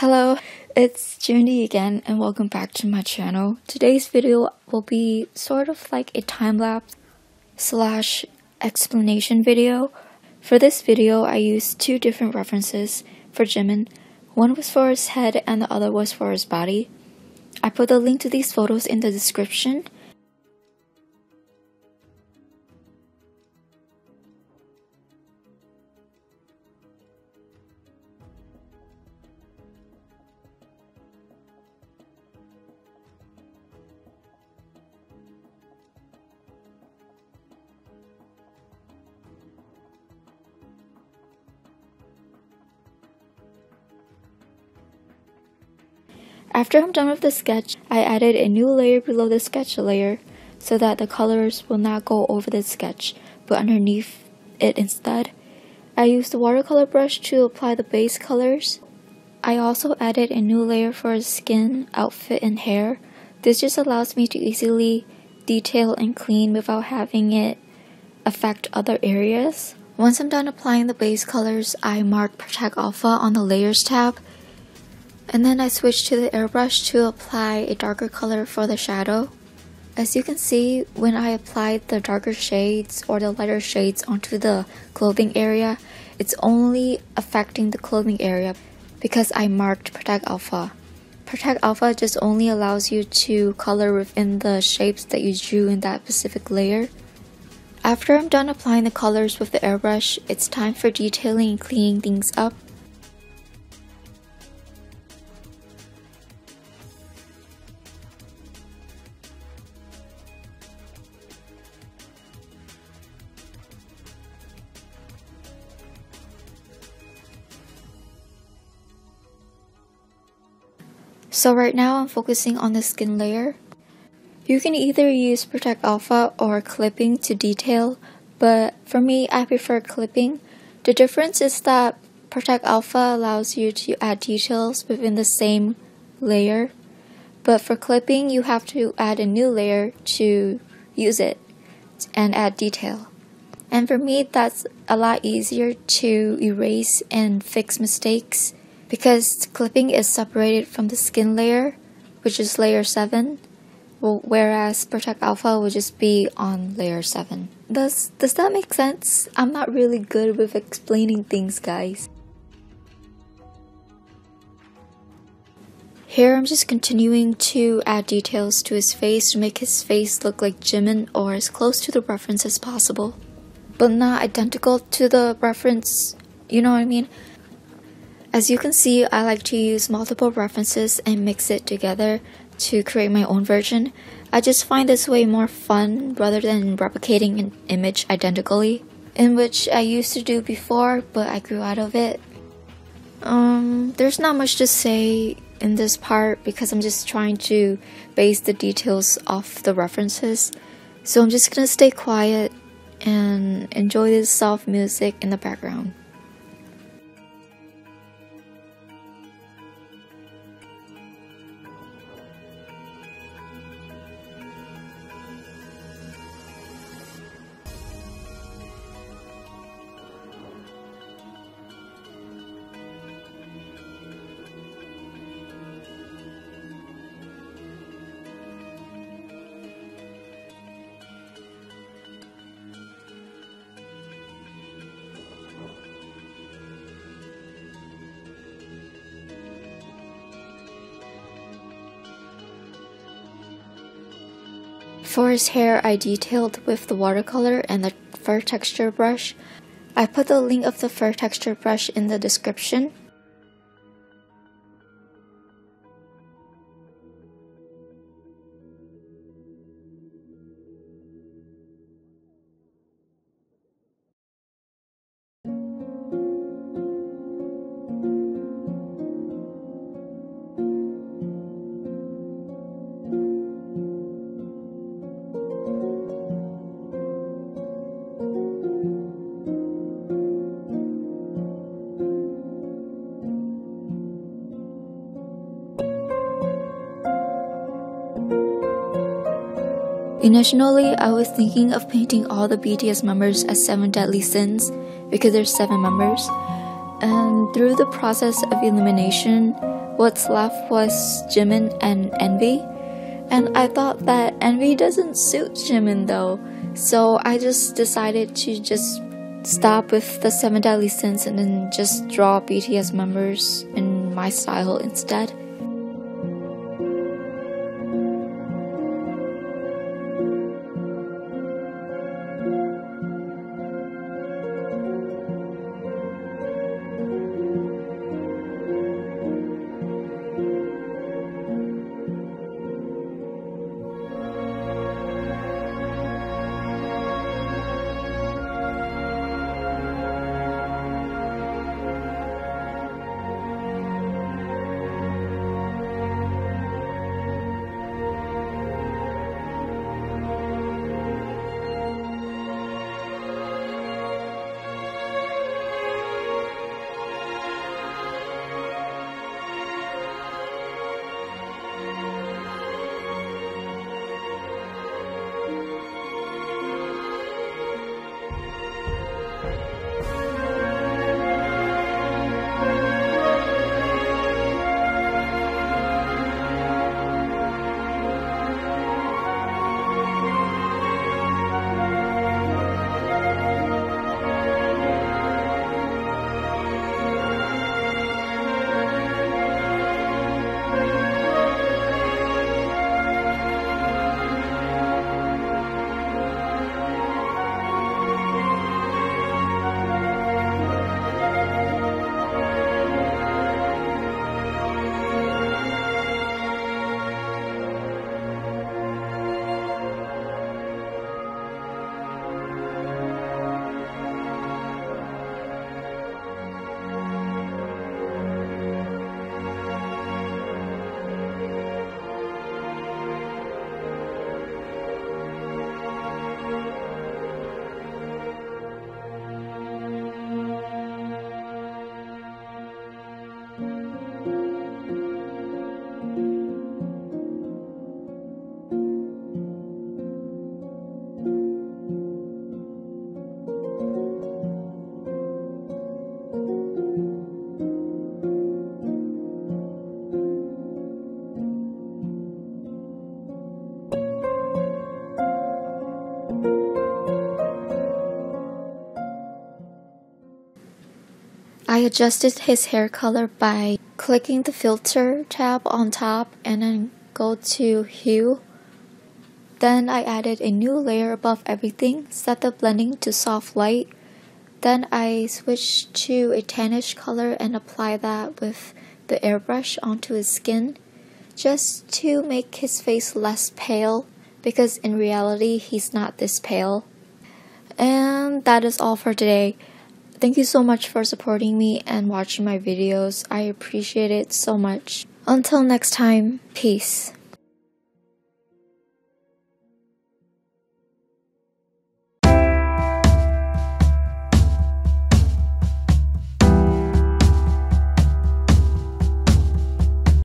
Hello, it's Junie again and welcome back to my channel. Today's video will be sort of like a time-lapse slash explanation video. For this video, I used two different references for Jimin. One was for his head and the other was for his body. I put the link to these photos in the description. After I'm done with the sketch, I added a new layer below the sketch layer so that the colors will not go over the sketch, but underneath it instead. I used the watercolor brush to apply the base colors. I also added a new layer for his skin, outfit, and hair. This just allows me to easily detail and clean without having it affect other areas. Once I'm done applying the base colors, I mark Protect Alpha on the Layers tab. And then I switched to the airbrush to apply a darker color for the shadow. As you can see, when I applied the darker shades or the lighter shades onto the clothing area, it's only affecting the clothing area because I marked Protect Alpha. Protect Alpha just only allows you to color within the shapes that you drew in that specific layer. After I'm done applying the colors with the airbrush, it's time for detailing and cleaning things up. So right now I'm focusing on the skin layer. You can either use Protect Alpha or clipping to detail, but for me I prefer clipping. The difference is that Protect Alpha allows you to add details within the same layer, but for clipping you have to add a new layer to use it and add detail. And for me that's a lot easier to erase and fix mistakes, because clipping is separated from the skin layer, which is layer 7, whereas Protect Alpha will just be on layer 7. Does that make sense? I'm not really good with explaining things, guys. Here I'm just continuing to add details to his face to make his face look like Jimin or as close to the reference as possible, but not identical to the reference, you know what I mean? As you can see, I like to use multiple references and mix it together to create my own version. I just find this way more fun rather than replicating an image identically, in which I used to do before, but I grew out of it. There's not much to say in this part because I'm just trying to base the details off the references. So I'm just gonna stay quiet and enjoy this soft music in the background. For his hair, I detailed with the watercolor and the fur texture brush. I put the link of the fur texture brush in the description. Initially, I was thinking of painting all the BTS members as 7 deadly sins because there's 7 members, and through the process of elimination, What's left was Jimin and Envy. And I thought that Envy doesn't suit Jimin though. So I just decided to just stop with the 7 deadly sins and then just draw BTS members in my style instead. I adjusted his hair color by clicking the filter tab on top and then go to hue. Then I added a new layer above everything, set the blending to soft light. Then I switched to a tannish color and apply that with the airbrush onto his skin, just to make his face less pale, because in reality he's not this pale. And that is all for today. Thank you so much for supporting me and watching my videos. I appreciate it so much. Until next time, peace.